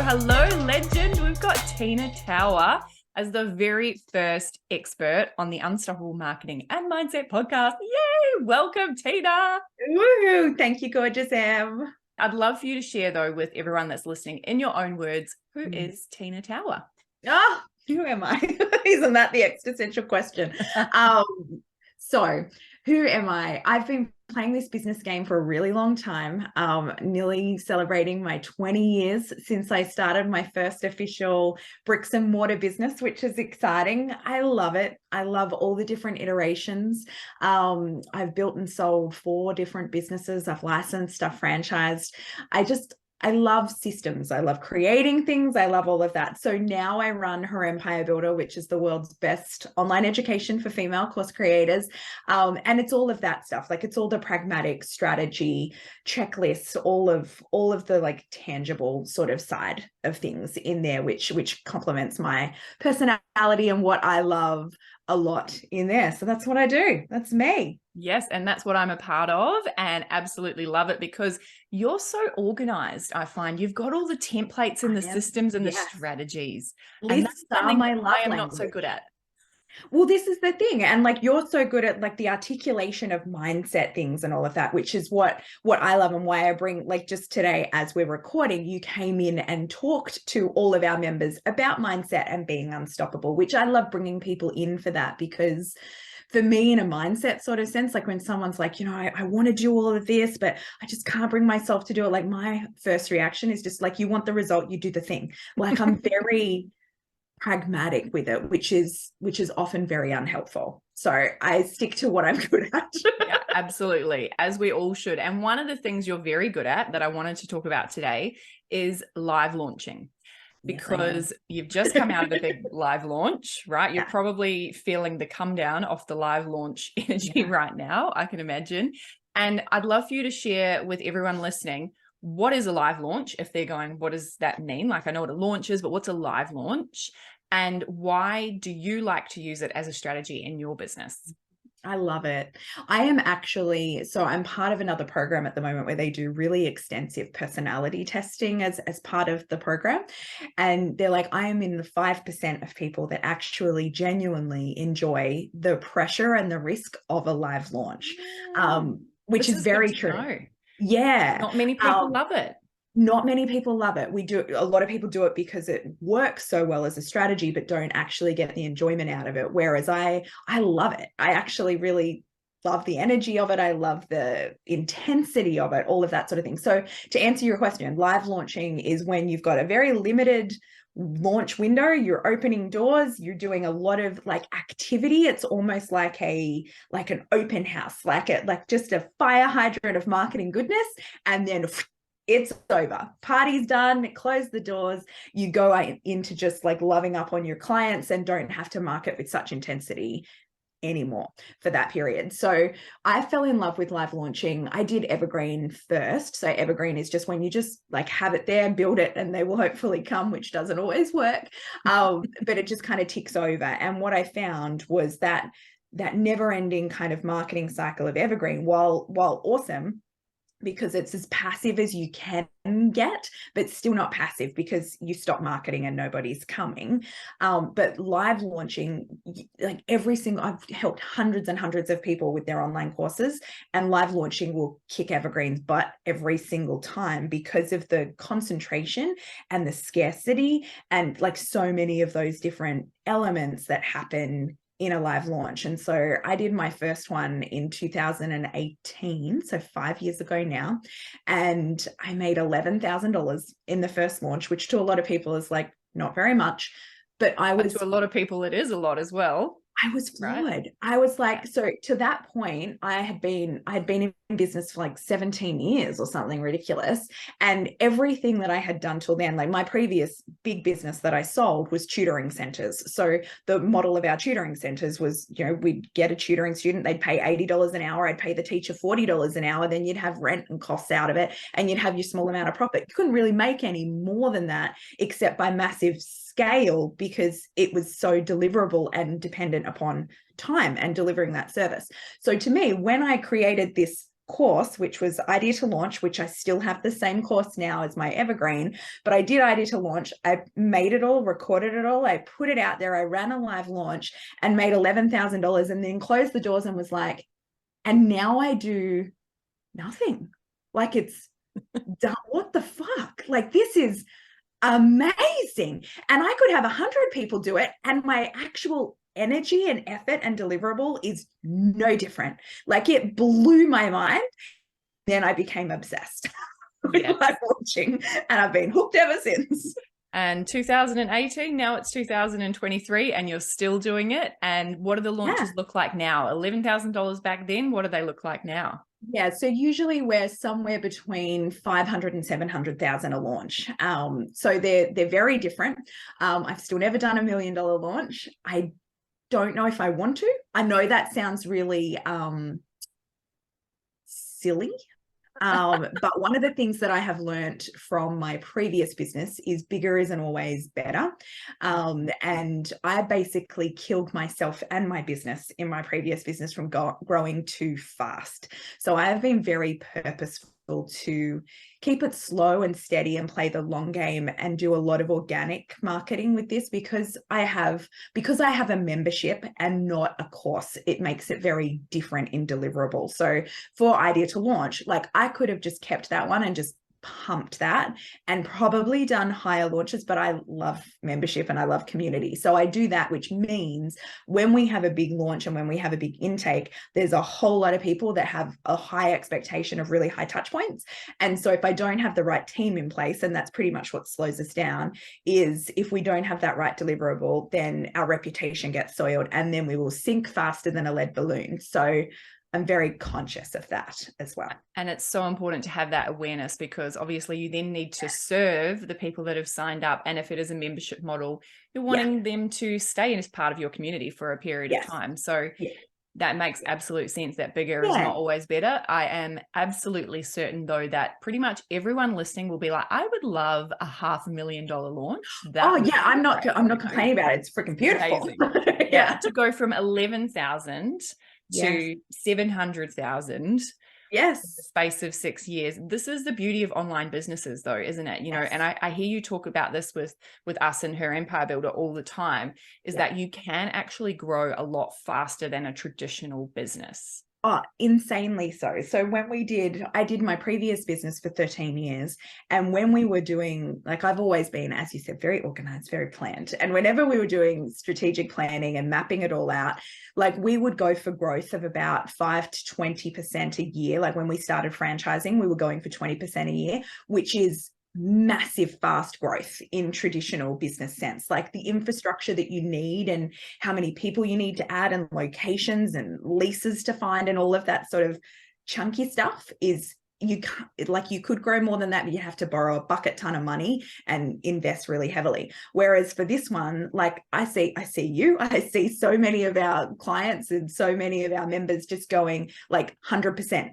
Hello, legend. We've got Tina Tower as the very first expert on the Unstoppable Marketing and Mindset podcast. Yay! Welcome, Tina. Woo! Thank you, gorgeous Em. I'd love for you to share, though, with everyone that's listening in your own words, who is Tina Tower? Oh, who am I? Isn't that the existential question? So who am I? I've been playing this business game for a really long time, nearly celebrating my 20 years since I started my first official bricks and mortar business, which is exciting. I love it. I love all the different iterations. I've built and sold 4 different businesses. I've licensed, I've franchised. I love systems. I love creating things. I love all of that. So now I run Her Empire Builder, which is the world's best online education for female course creators. And it's all of that stuff. Like it's all the pragmatic strategy checklists, all of the like tangible sort of side of things in there, which complements my personality and what I love a lot in there. So that's what I do. That's me. Yes, and that's what I'm a part of, and absolutely love it because you're so organized. I find you've got all the templates and the systems and the strategies. And that's something my love I am language. not so good at. Well, this is the thing. And like you're so good at like the articulation of mindset things and all of that, which is what I love and why I bring, like just today as we're recording, you came in and talked to all of our members about mindset and being unstoppable, which I love bringing people in for that because for me in a mindset sort of sense, like when someone's like, I want to do all of this, but I just can't bring myself to do it. Like my first reaction is just like, you want the result, you do the thing. Like I'm very pragmatic with it, which is often very unhelpful. So I stick to what I'm good at. Yeah, absolutely. As we all should. And one of the things you're very good at that I wanted to talk about today is live launching. Because you've just come out of a big live launch, right? You're probably feeling the come down off the live launch energy right now, I can imagine. And I'd love for you to share with everyone listening, what is a live launch? If they're going, what does that mean? Like I know what a launch is, but what's a live launch? And why do you like to use it as a strategy in your business? I love it. I'm part of another program at the moment where they do really extensive personality testing as part of the program. And they're like, I am in the 5% of people that actually genuinely enjoy the pressure and the risk of a live launch, which is very true. Yeah. Not many people love it. Not many people love it. A lot of people do it because it works so well as a strategy, but don't actually get the enjoyment out of it. Whereas I love it. I actually really love the energy of it. I love the intensity of it, all of that sort of thing. So to answer your question, live launching is when you've got a very limited launch window, you're opening doors, you're doing a lot of like activity. It's almost like an open house, like just a fire hydrant of marketing goodness. And then it's over. Party's done, close the doors. You go into just like loving up on your clients and don't have to market with such intensity anymore for that period. So I fell in love with live launching. I did Evergreen first. So Evergreen is just when you just like have it there, build it, and they will hopefully come, which doesn't always work. But it just kind of ticks over. And what I found was that never-ending kind of marketing cycle of Evergreen, while awesome, because it's as passive as you can get, but still not passive because you stop marketing and nobody's coming. But live launching, like I've helped hundreds and hundreds of people with their online courses, and live launching will kick Evergreen's butt every single time because of the concentration and the scarcity and like so many of those different elements that happen in a live launch. And so I did my first one in 2018, so 5 years ago now, and I made $11,000 in the first launch, which to a lot of people is like not very much, but to a lot of people it is a lot as well. I was floored. Right? I was like, so to that point, I had been in business for like 17 years or something ridiculous. And everything that I had done till then, like my previous big business that I sold was tutoring centers. So the model of our tutoring centers was, we'd get a tutoring student, they'd pay $80 an hour. I'd pay the teacher $40 an hour. Then you'd have rent and costs out of it, and you'd have your small amount of profit. You couldn't really make any more than that, except by massive scale because it was so deliverable and dependent upon time and delivering that service. So to me, when I created this course, which was Idea to Launch, which I still have the same course now as my Evergreen, but I did Idea to Launch. I made it all, recorded it all. I put it out there. I ran a live launch and made $11,000 and then closed the doors and was like, and now I do nothing. Like, it's done. What the fuck? Like, this is amazing. And I could have 100 people do it and my actual energy and effort and deliverable is no different. Like, it blew my mind. Then I became obsessed with live launching and I've been hooked ever since. And 2018, now it's 2023 and you're still doing it. And what do the launches look like now? $11,000 back then, what do they look like now? Yeah, so usually we're somewhere between 500 and 700,000 a launch. So they're very different. I've still never done $1 million launch. I don't know if I want to. I know that sounds really silly. But one of the things that I have learned from my previous business is bigger isn't always better. And I basically killed myself and my business in my previous business from growing too fast. So I have been very purposeful to keep it slow and steady and play the long game and do a lot of organic marketing with this because I have a membership and not a course. It makes it very different in deliverable. So for Idea to Launch, like, I could have just kept that one and just pumped that and probably done higher launches, but I love membership and I love community. So I do that, which means when we have a big launch and when we have a big intake, there's a whole lot of people that have a high expectation of really high touch points. And so if I don't have the right team in place, and that's pretty much what slows us down, is if we don't have that right deliverable, then our reputation gets soiled and then we will sink faster than a lead balloon. So I'm very conscious of that as well. And it's so important to have that awareness because obviously you then need to serve the people that have signed up. And if it is a membership model, you're wanting them to stay as part of your community for a period of time. So that makes absolute sense that bigger is not always better. I am absolutely certain, though, that pretty much everyone listening will be like, I would love a $500,000 launch. I'm not complaining about it. It's freaking beautiful. To go from 11,000 to 700,000 space of 6 years. This is the beauty of online businesses, though, isn't it? You know, and I hear you talk about this with us and Her Empire Builder all the time, is that you can actually grow a lot faster than a traditional business. Oh, insanely so. So when I did my previous business for 13 years. And when we were doing, like, I've always been, as you said, very organized, very planned. And whenever we were doing strategic planning and mapping it all out, like, we would go for growth of about 5 to 20% a year. Like, when we started franchising, we were going for 20% a year, which is massive fast growth in traditional business sense. Like, the infrastructure that you need and how many people you need to add and locations and leases to find and all of that sort of chunky stuff is, you can't, like, you could grow more than that, but you have to borrow a bucket ton of money and invest really heavily. Whereas for this one, like, I see so many of our clients and so many of our members just going like 100%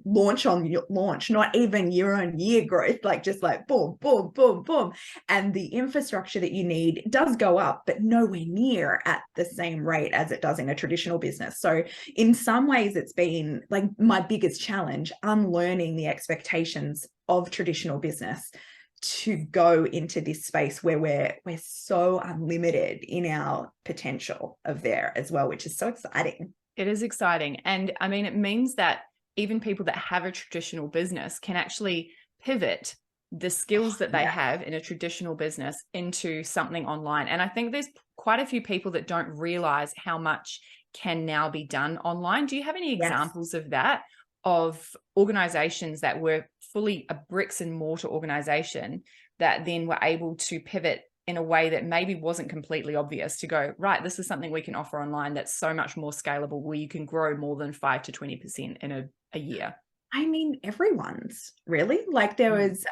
launch on launch, not even year on year growth, like, just like boom, boom, boom, boom. And the infrastructure that you need does go up, but nowhere near at the same rate as it does in a traditional business. So in some ways, it's been like my biggest challenge, unlearning the expectations of traditional business to go into this space where we're so unlimited in our potential of there as well, which is so exciting. It is exciting. And I mean, it means that even people that have a traditional business can actually pivot the skills that they have in a traditional business into something online. And I think there's quite a few people that don't realize how much can now be done online. Do you have any examples of that, of organizations that were fully a bricks and mortar organization that then were able to pivot in a way that maybe wasn't completely obvious, to go, right, this is something we can offer online that's so much more scalable, where you can grow more than 5 to 20% in a year? I mean, everyone's really. Like there was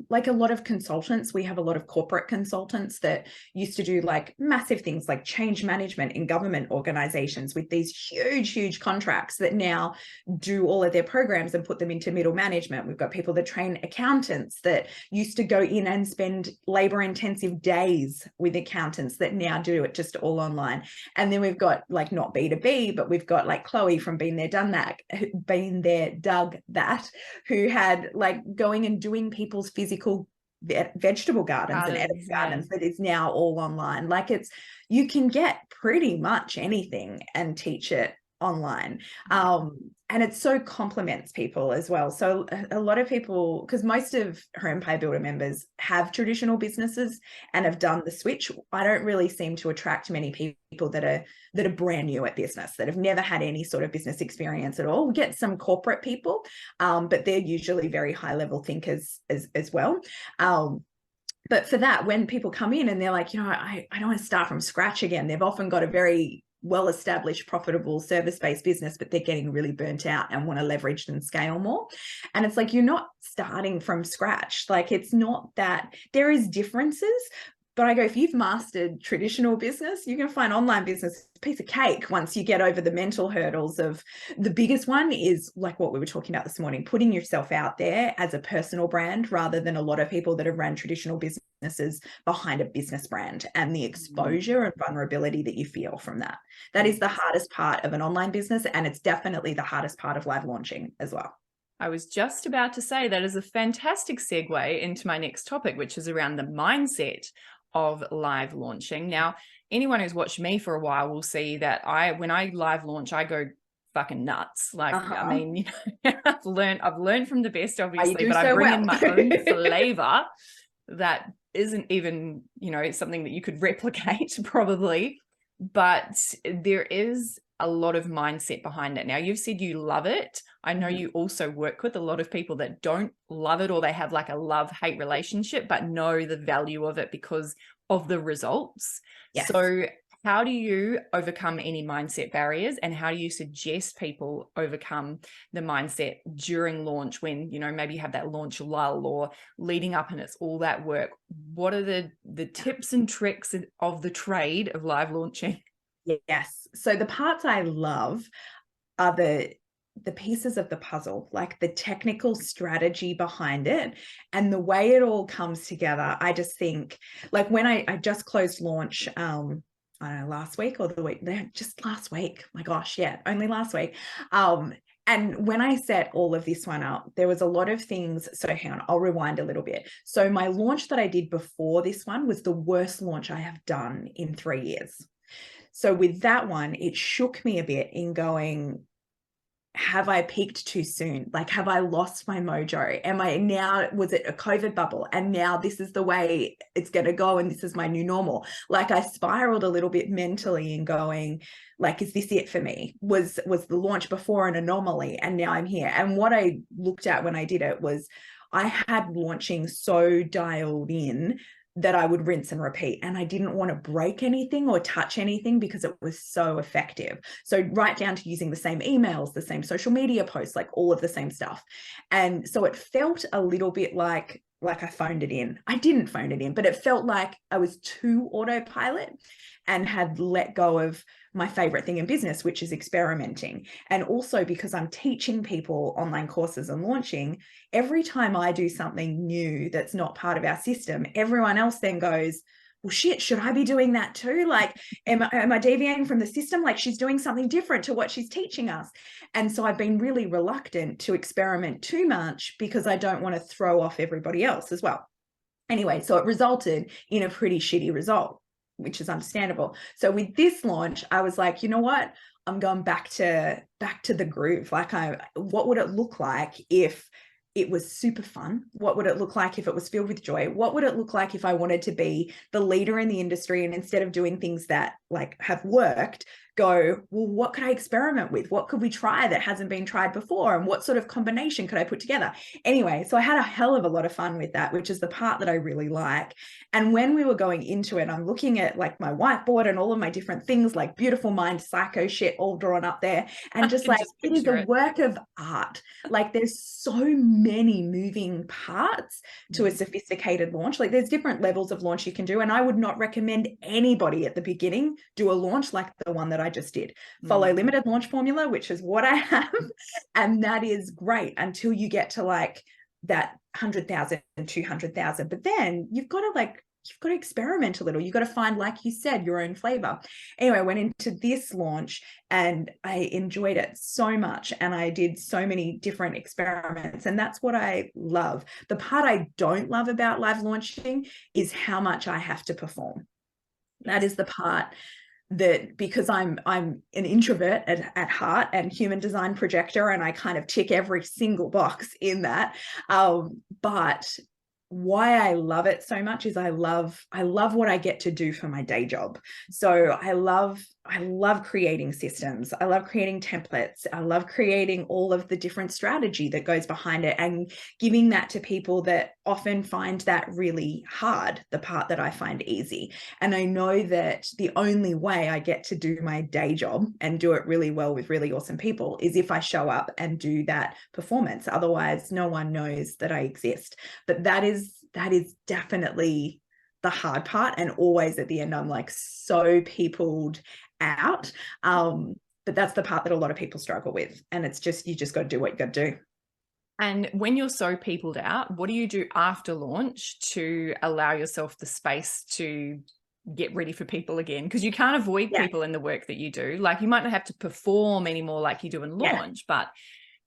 like a lot of consultants. We have a lot of corporate consultants that used to do like massive things like change management in government organizations with these huge contracts that now do all of their programs and put them into middle management. We've got people that train accountants that used to go in and spend labor intensive days with accountants that now do it just all online. And then we've got like not B2B, but we've got like Chloe from Been There, Done That, Been There, Doug That, who had like going and doing people's physical vegetable gardens and edible gardens that is now all online. Like you can get pretty much anything and teach it online. And it so complements people as well. So a lot of people, because most of her Empire Builder members have traditional businesses and have done the switch. I don't really seem to attract many people that are brand new at business, that have never had any sort of business experience at all. We get some corporate people, but they're usually very high level thinkers as well. But for that, when people come in and they're like, I don't want to start from scratch again, they've often got a very well-established, profitable service-based business, but they're getting really burnt out and want to leverage and scale more. And it's like, you're not starting from scratch. Like, it's not that there is differences, but I go, if you've mastered traditional business, you can find online business a piece of cake once you get over the mental hurdles of the biggest one is like what we were talking about this morning, putting yourself out there as a personal brand rather than a lot of people that have run traditional businesses behind a business brand, and the exposure and vulnerability that you feel from that. That is the hardest part of an online business, and it's definitely the hardest part of live launching as well. I was just about to say that is a fantastic segue into my next topic, which is around the mindset of live launching. Now, anyone who's watched me for a while will see that when I live launch, I go fucking nuts. Like, I mean, I've learned from the best, obviously, but I bring in my own flavor that isn't even, something that you could replicate probably, but there is a lot of mindset behind it. Now, you've said you love it. I know you also work with a lot of people that don't love it, or they have like a love-hate relationship, but know the value of it because of the results. Yes. So how do you overcome any mindset barriers, and how do you suggest people overcome the mindset during launch when, maybe you have that launch lull or leading up and it's all that work? What are the tips and tricks of the trade of live launching? Yes. So the parts I love are the pieces of the puzzle, like the technical strategy behind it and the way it all comes together. I just think, like, when I just closed launch, I don't know, last week or the week, just last week. My gosh, yeah, only last week. And when I set all of this one up, there was a lot of things. So hang on, I'll rewind a little bit. So my launch that I did before this one was the worst launch I have done in 3 years. So with that one, it shook me a bit in going, have I peaked too soon? Like, have I lost my mojo? Was it a COVID bubble? And now this is the way it's going to go. And this is my new normal. Like, I spiraled a little bit mentally in going, like, is this it for me? Was the launch before an anomaly? And now I'm here. And what I looked at when I did it was I had launching so dialed in that I would rinse and repeat. And I didn't want to break anything or touch anything because it was so effective. So right down to using the same emails, the same social media posts, like all of the same stuff. And so it felt a little bit like I phoned it in. I didn't phone it in, but it felt like I was too autopilot and had let go of my favorite thing in business, which is experimenting. And also because I'm teaching people online courses and launching, every time I do something new that's not part of our system, everyone else then goes, well, shit, should I be doing that too? Like, am I deviating from the system? Like, she's doing something different to what she's teaching us. And so I've been really reluctant to experiment too much because I don't want to throw off everybody else as well. Anyway, so it resulted in a pretty shitty result, which is understandable. So with this launch, I was like, you know what? I'm going back to the groove. Like, what would it look like if it was super fun? What would it look like if it was filled with joy? What would it look like if I wanted to be the leader in the industry, and instead of doing things that like have worked, go, well, what could I experiment with? What could we try that hasn't been tried before? And what sort of combination could I put together? Anyway, so I had a hell of a lot of fun with that, which is the part that I really like. And when we were going into it, I'm looking at like my whiteboard and all of my different things, like beautiful mind psycho shit all drawn up there. And I just can like, just it is picture a it. work of art. Like there's so many moving parts to a sophisticated launch. Like there's different levels of launch you can do. And I would not recommend anybody at the beginning do a launch like the one that I just did. Follow limited launch formula, which is what I have. And that is great until you get to like that 100,000 and 200,000. But then you've got to experiment a little. You've got to find, like you said, your own flavor. Anyway, I went into this launch and I enjoyed it so much. And I did so many different experiments. And that's what I love. The part I don't love about live launching is how much I have to perform. That is the part that, because I'm an introvert at heart and human design projector, and I kind of tick every single box in that. But why I love it so much is I love what I get to do for my day job. So I love creating systems. I love creating templates. I love creating all of the different strategy that goes behind it and giving that to people that often find that really hard, the part that I find easy. And I know that the only way I get to do my day job and do it really well with really awesome people is if I show up and do that performance. Otherwise, no one knows that I exist. But that is definitely the hard part. And always at the end, I'm like so peopled out. But that's the part that a lot of people struggle with. And it's just, you just got to do what you got to do. And when you're so peopled out, what do you do after launch to allow yourself the space to get ready for people again? Because you can't avoid people in the work that you do. Like you might not have to perform anymore like you do in launch, but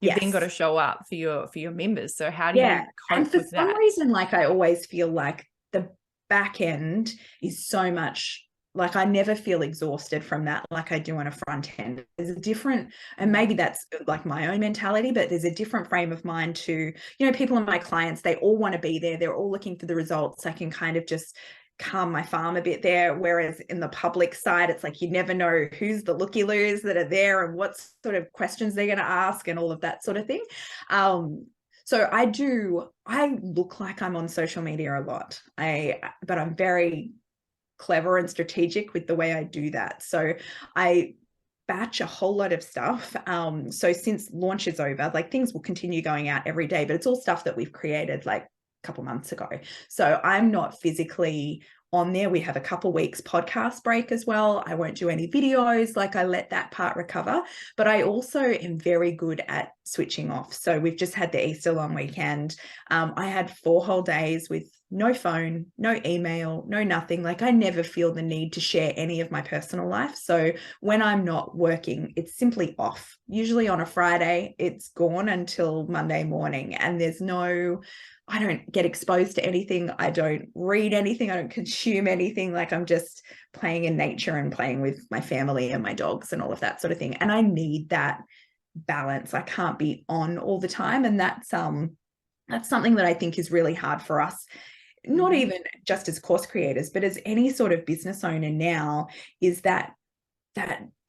you've then got to show up for your members. So how do you And cope for with some that? reason, like I always feel like the back end is so much, like I never feel exhausted from that like I do on a front end. There's a different, and maybe that's like my own mentality, but there's a different frame of mind to, people in my clients, they all want to be there. They're all looking for the results. I can kind of just calm my farm a bit there. Whereas in the public side, it's like you never know who's the looky-loos that are there and what sort of questions they're going to ask and all of that sort of thing. So I look like I'm on social media a lot. But I'm very clever and strategic with the way I do that. So I batch a whole lot of stuff. So since launch is over, like things will continue going out every day, but it's all stuff that we've created like a couple months ago. So I'm not physically on there. We have a couple weeks podcast break as well. I won't do any videos, like I let that part recover, but I also am very good at switching off. So we've just had the Easter long weekend. I had 4 whole days with no phone, no email, no nothing. Like I never feel the need to share any of my personal life. So when I'm not working, it's simply off. Usually on a Friday, it's gone until Monday morning, and I don't get exposed to anything. I don't read anything. I don't consume anything. Like I'm just playing in nature and playing with my family and my dogs and all of that sort of thing. And I need that balance. I can't be on all the time. And that's something that I think is really hard for us, not even just as course creators, but as any sort of business owner now, is that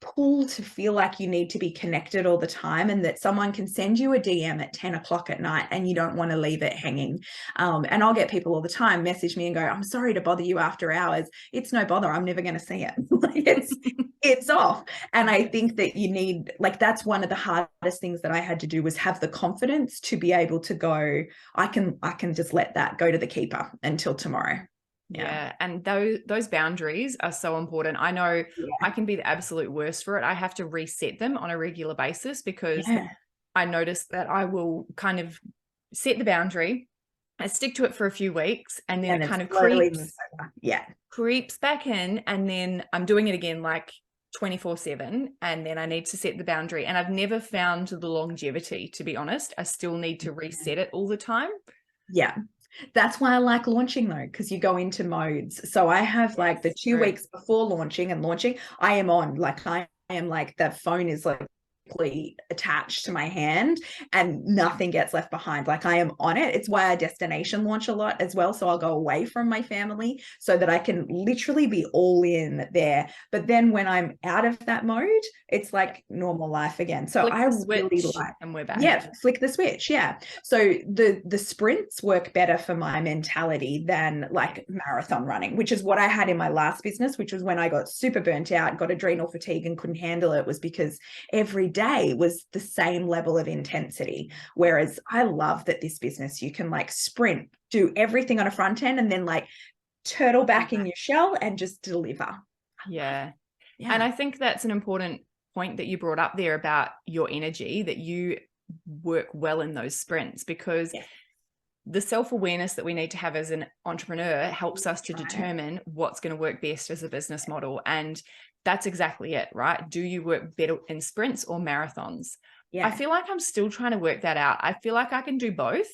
pull to feel like you need to be connected all the time, and that someone can send you a DM at 10 o'clock at night and you don't want to leave it hanging. And I'll get people all the time message me and go, I'm sorry to bother you after hours. It's no bother. I'm never going to see it. Like it's off. And I think that you need, like, that's one of the hardest things that I had to do, was have the confidence to be able to go, I can just let that go to the keeper until tomorrow. Yeah. And those boundaries are so important. I know I can be the absolute worst for it. I have to reset them on a regular basis, because I notice that I will kind of set the boundary, I stick to it for a few weeks, and then it kind of creeps back in, and then I'm doing it again like 24/7, and then I need to set the boundary. And I've never found the longevity, to be honest. I still need to reset it all the time. Yeah. That's why I like launching though, because you go into modes. So I have like the 2 weeks before launching and launching, I am on, like I am like, that phone is like physically attached to my hand and nothing gets left behind. Like I am on it. It's why I destination launch a lot as well. So I'll go away from my family so that I can literally be all in there. But then when I'm out of that mode, it's like normal life again. So Flick I the really switch like, and we're back. yeah, flick the switch. Yeah. So the sprints work better for my mentality than like marathon running, which is what I had in my last business, which was when I got super burnt out, got adrenal fatigue and couldn't handle it, was because every day was the same level of intensity. Whereas I love that this business, you can like sprint, do everything on a front end and then like turtle back in your shell and just deliver. Yeah. Yeah. And I think that's an important point that you brought up there about your energy, that you work well in those sprints, because the self-awareness that we need to have as an entrepreneur helps us to determine what's going to work best as a business model. And that's exactly it, right? Do you work better in sprints or marathons? Yeah. I feel like I'm still trying to work that out. I feel like I can do both,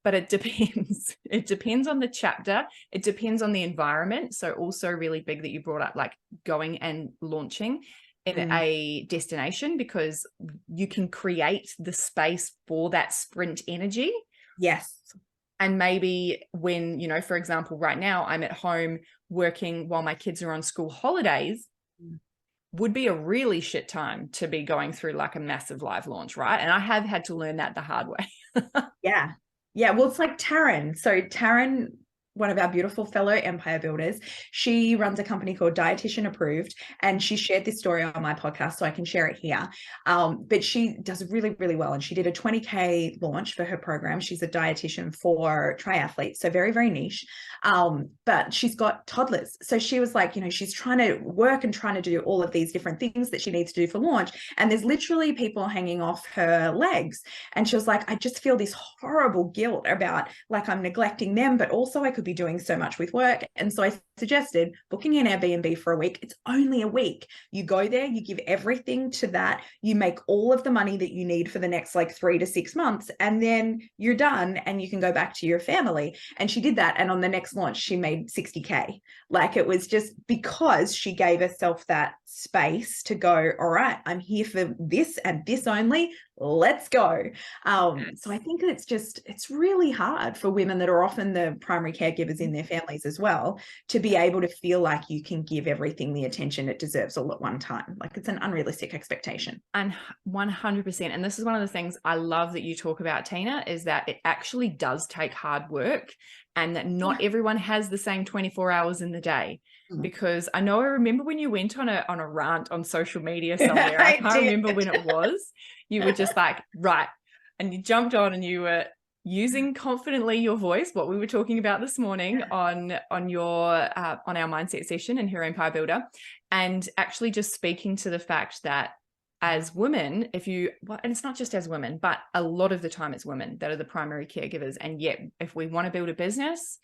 but it depends. It depends on the chapter. It depends on the environment. So also really big that you brought up, like going and launching in a destination, because you can create the space for that sprint energy. Yes. And maybe when, you know, for example, right now I'm at home working while my kids are on school holidays, would be a really shit time to be going through like a massive live launch, right? And I have had to learn that the hard way. Yeah. Yeah. Well, it's like Taryn. So Taryn, one of our beautiful fellow empire builders, she runs a company called Dietitian Approved, and she shared this story on my podcast, so I can share it here. But she does really, really well, and she did a 20K launch for her program. She's a dietitian for triathletes, so very, very niche. But she's got toddlers, so she was like, you know, she's trying to work and trying to do all of these different things that she needs to do for launch, and there's literally people hanging off her legs. And she was like, I just feel this horrible guilt about like I'm neglecting them, but also I could be doing so much with work. And so I suggested booking an Airbnb for a week. It's only a week. You go there, you give everything to that, you make all of the money that you need for the next like 3 to 6 months, and then you're done and you can go back to your family. And she did that. And on the next launch, she made 60K. Like it was just because she gave herself that space to go, all right, I'm here for this and this only. Let's go. So I think it's really hard for women that are often the primary caregivers in their families as well, to be able to feel like you can give everything the attention it deserves all at one time. Like it's an unrealistic expectation. And 100%. And this is one of the things I love that you talk about, Tina, is that it actually does take hard work, and that not everyone has the same 24 hours in the day. Because I remember when you went on a rant on social media somewhere, I can't remember when it was, you were just like, right. And you jumped on and you were using confidently your voice, what we were talking about this morning on our mindset session in Hero Empire Builder, and actually just speaking to the fact that as women, and it's not just as women, but a lot of the time it's women that are the primary caregivers. And yet, if we want to build a business,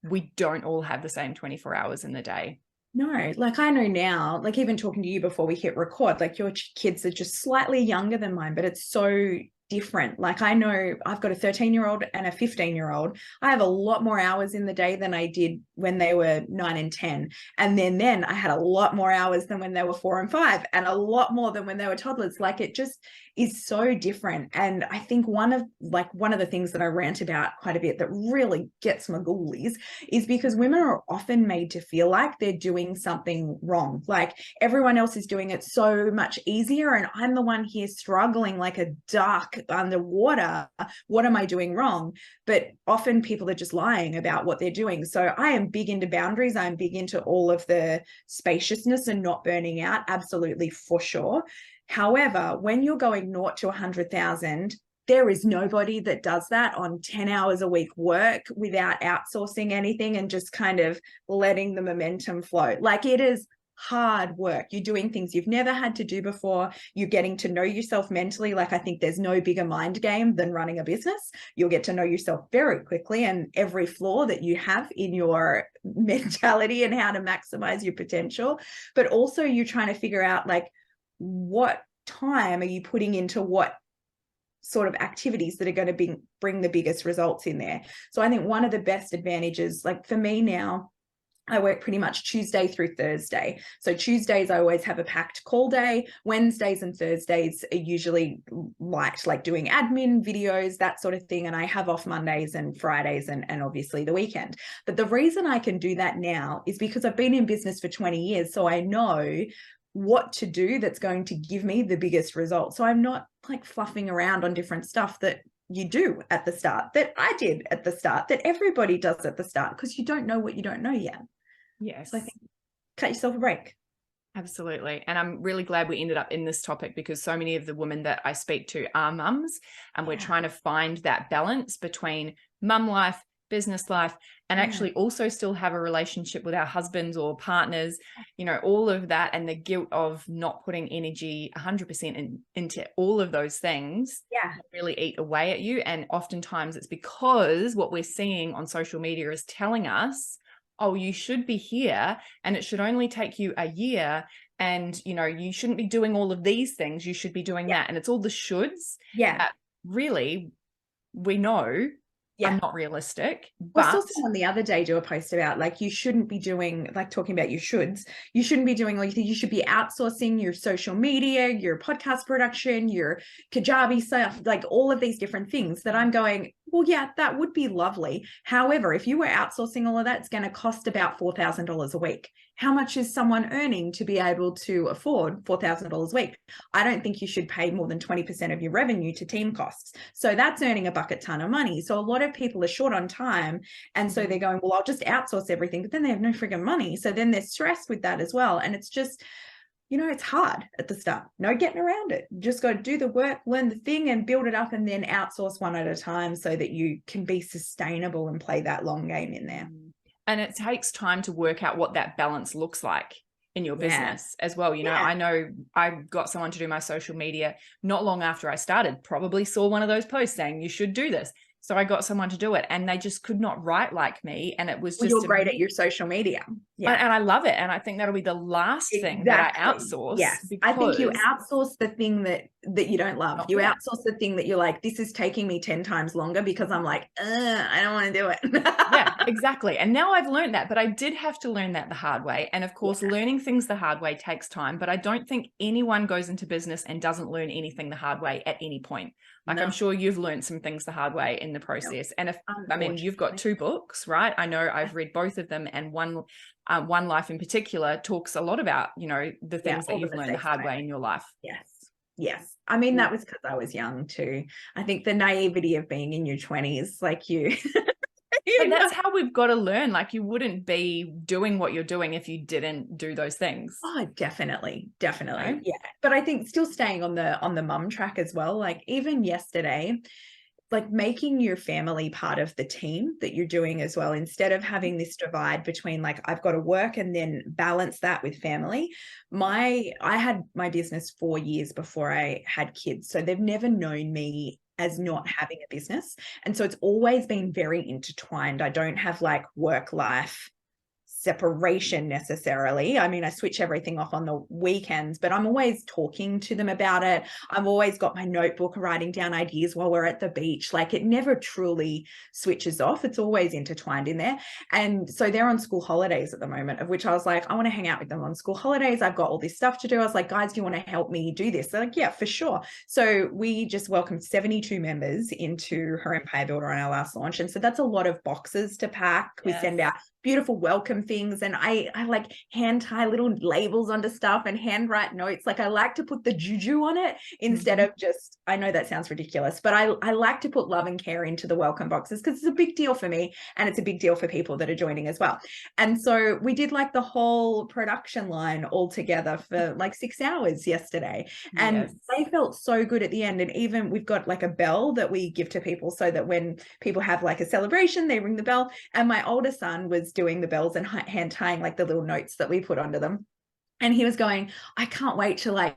we don't all have the same 24 hours in the day. No, like I know now, like even talking to you before we hit record, like your kids are just slightly younger than mine, but it's so different. Like I know I've got a 13-year-old and a 15-year-old. I have a lot more hours in the day than I did when they were 9 and 10. And then I had a lot more hours than when they were 4 and 5, and a lot more than when they were toddlers. Like it just is so different. And I think one of the things that I rant about quite a bit that really gets my ghoulies is because women are often made to feel like they're doing something wrong. Like everyone else is doing it so much easier, and I'm the one here struggling like a duck underwater. What am I doing wrong? But often people are just lying about what they're doing. So I am big into boundaries. I'm big into all of the spaciousness and not burning out. Absolutely, for sure. However, when you're going 0 to 100,000, there is nobody that does that on 10 hours a week work without outsourcing anything and just kind of letting the momentum flow. Like it is hard work. You're doing things you've never had to do before. You're getting to know yourself mentally. Like I think there's no bigger mind game than running a business. You'll get to know yourself very quickly, and every flaw that you have in your mentality and how to maximize your potential. But also you're trying to figure out like what time are you putting into what sort of activities that are going to bring the biggest results in there. So I think one of the best advantages, like for me now, I work pretty much Tuesday through Thursday. So Tuesdays, I always have a packed call day. Wednesdays and Thursdays are usually light, like doing admin, videos, that sort of thing. And I have off Mondays and Fridays and obviously the weekend. But the reason I can do that now is because I've been in business for 20 years. So I know what to do that's going to give me the biggest result. So I'm not like fluffing around on different stuff that you do at the start, that I did at the start, that everybody does at the start, because you don't know what you don't know yet. Yes. So I think cut yourself a break. Absolutely. And I'm really glad we ended up in this topic, because so many of the women that I speak to are mums, and we're trying to find that balance between mum life, business life, and actually also still have a relationship with our husbands or partners, you know, all of that, and the guilt of not putting energy 100% into all of those things really eat away at you. And oftentimes it's because what we're seeing on social media is telling us, oh, you should be here and it should only take you a year, and you know, you shouldn't be doing all of these things, you should be doing that. And it's all the shoulds that really we know are not realistic. Well, I saw But someone the other day do a post about like you shouldn't be doing, like talking about your shoulds. You shouldn't be doing, like you should be outsourcing your social media, your podcast production, your Kajabi stuff, like all of these different things that I'm going, well, yeah, that would be lovely. However, if you were outsourcing all of that, it's going to cost about $4,000 a week. How much is someone earning to be able to afford $4,000 a week? I don't think you should pay more than 20% of your revenue to team costs. So that's earning a bucket ton of money. So a lot of people are short on time. And so they're going, well, I'll just outsource everything, but then they have no friggin' money. So then they're stressed with that as well. And it's just, you know, it's hard at the start. No getting around it. You just got to do the work, learn the thing and build it up, and then outsource one at a time so that you can be sustainable and play that long game in there. And it takes time to work out what that balance looks like in your business as well. You know, I know I got someone to do my social media not long after I started, probably saw one of those posts saying you should do this. So I got someone to do it, and they just could not write like me. And it was just, you're great at your social media. And I love it. And I think that'll be the last thing that I outsource. Yes. I think you outsource the thing that you don't love. You outsource the thing that you're like, this is taking me 10 times longer because I'm like, I don't want to do it. Yeah, exactly. And now I've learned that, but I did have to learn that the hard way. And of course, learning things the hard way takes time, but I don't think anyone goes into business and doesn't learn anything the hard way at any point. Like I'm sure you've learned some things the hard way in the process. And I mean, you've got 2 books, right? I know I've read both of them, and One Life in particular talks a lot about, you know, the things that you've learned the hard way in your life. Yes. I mean, that was because I was young too. I think the naivety of being in your 20s, like you. But that's how we've got to learn. Like you wouldn't be doing what you're doing if you didn't do those things. Oh, definitely. Right? Yeah. But I think still staying on the mum track as well. Like even yesterday, like making your family part of the team that you're doing as well, instead of having this divide between like, I've got to work and then balance that with family. I had my business 4 years before I had kids. So they've never known me as not having a business. And so it's always been very intertwined. I don't have like work life separation necessarily. I mean, I switch everything off on the weekends, but I'm always talking to them about it. I've always got my notebook writing down ideas while we're at the beach. Like it never truly switches off. It's always intertwined in there. And so they're on school holidays at the moment, of which I was like, I want to hang out with them on school holidays. I've got all this stuff to do. I was like, guys, do you want to help me do this? They're like, yeah, for sure. So we just welcomed 72 members into Her Empire Builder on our last launch. And so that's a lot of boxes to pack. We send out beautiful welcome things, and I like hand tie little labels onto stuff and handwrite notes. Like I like to put the juju on it instead of just, I know that sounds ridiculous, but I like to put love and care into the welcome boxes because it's a big deal for me and it's a big deal for people that are joining as well. And so we did like the whole production line all together for like 6 hours yesterday, and they felt so good at the end. And even we've got like a bell that we give to people so that when people have like a celebration, they ring the bell. And my older son was doing the bells and hand tying like the little notes that we put onto them. And he was going, I can't wait to like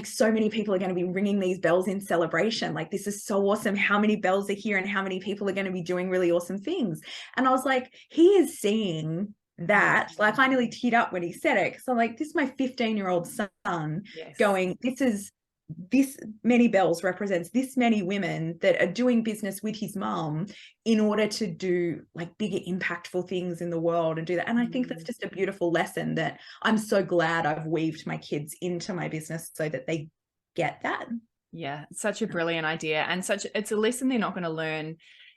so many people are going to be ringing these bells in celebration. Like, this is so awesome. How many bells are here and how many people are going to be doing really awesome things. And I was like, he is seeing that. Like I nearly teared up when he said it. So like, this is my 15-year-old son going, this is this many bells represents this many women that are doing business with his mom in order to do like bigger impactful things in the world and do that. And I think that's just a beautiful lesson that I'm so glad I've weaved my kids into my business so that they get that. Yeah, such a brilliant idea, and it's a lesson they're not going to learn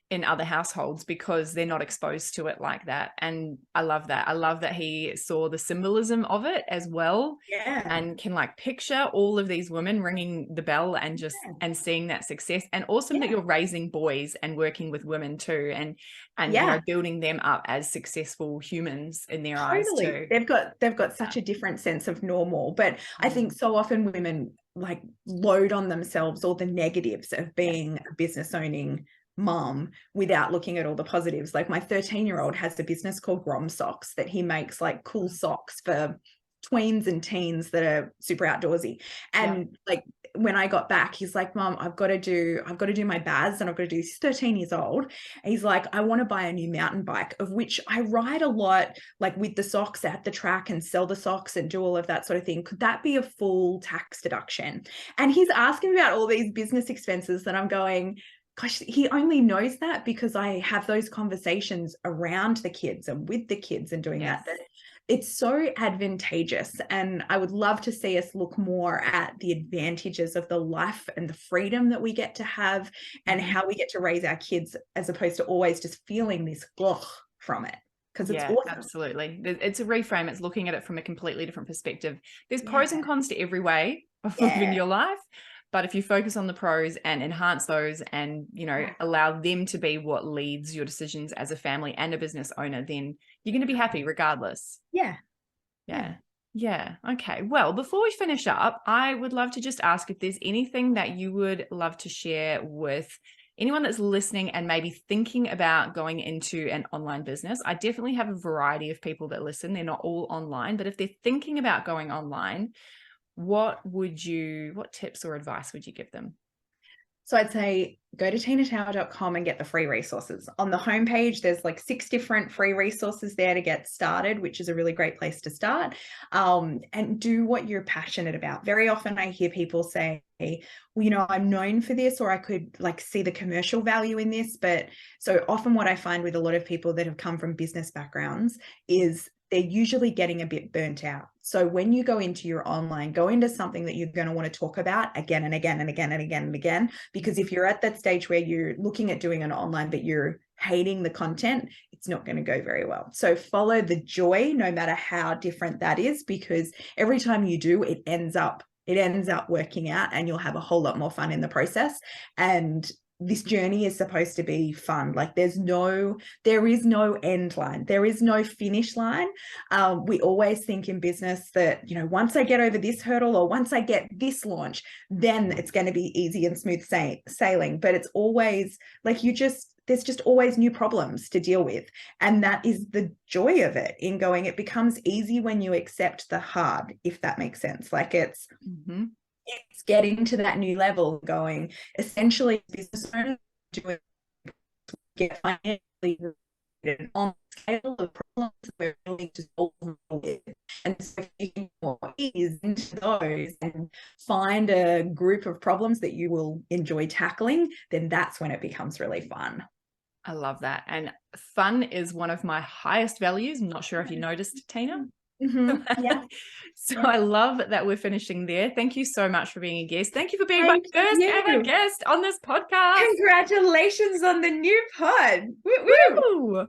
in other households because they're not exposed to it like that. And I love that. I love that he saw the symbolism of it as well. Yeah. And can like picture all of these women ringing the bell and just and seeing that success. And awesome that you're raising boys and working with women too, and you know, building them up as successful humans in their eyes too. They've got such a different sense of normal. But I think so often women like load on themselves all the negatives of being a business owning mom without looking at all the positives. Like my 13-year-old has a business called Grom Socks that he makes like cool socks for tweens and teens that are super outdoorsy. And like when I got back, he's like, Mom, I've got to do my BAS, and I've got to do, he's 13 years old. And he's like, I want to buy a new mountain bike, of which I ride a lot, like with the socks at the track and sell the socks and do all of that sort of thing. Could that be a full tax deduction? And he's asking about all these business expenses that I'm going, gosh, he only knows that because I have those conversations around the kids and with the kids and doing that it's so advantageous. And I would love to see us look more at the advantages of the life and the freedom that we get to have and how we get to raise our kids, as opposed to always just feeling this from it. Because it's awesome. Absolutely. It's a reframe. It's looking at it from a completely different perspective. There's pros and cons to every way of living your life. But if you focus on the pros and enhance those and, you know, allow them to be what leads your decisions as a family and a business owner, then you're going to be happy regardless. Yeah. Okay. Well, before we finish up, I would love to just ask if there's anything that you would love to share with anyone that's listening and maybe thinking about going into an online business. I definitely have a variety of people that listen. They're not all online, but if they're thinking about going online, what tips or advice would you give them? So I'd say go to tinatower.com and get the free resources. On the homepage, there's like 6 different free resources there to get started, which is a really great place to start. And do what you're passionate about. Very often I hear people say, well, you know, I'm known for this, or I could like see the commercial value in this. But so often what I find with a lot of people that have come from business backgrounds is they're usually getting a bit burnt out. So when you go into your online, go into something that you're going to want to talk about again and again and again and again and again. Because if you're at that stage where you're looking at doing an online, but you're hating the content, it's not going to go very well. So follow the joy, no matter how different that is, because every time you do, it ends up working out and you'll have a whole lot more fun in the process. And this journey is supposed to be fun. Like there is no end line. There is no finish line. We always think in business that, you know, once I get over this hurdle or once I get this launch, then it's going to be easy and smooth sailing. But it's always like there's just always new problems to deal with. And that is the joy of it in going, it becomes easy when you accept the hard, if that makes sense. Like it's getting to that new level, going essentially business owners doing get financially on scale of problems we're willing to solve with. And so if you can more ease into those and find a group of problems that you will enjoy tackling, then that's when it becomes really fun. I love that. And fun is one of my highest values. I'm not sure if you noticed, Tina. So I love that we're finishing there. Thank you so much for being a guest. Thank you for being my first ever guest on this podcast. Congratulations on the new pod. Woo-woo. Woo!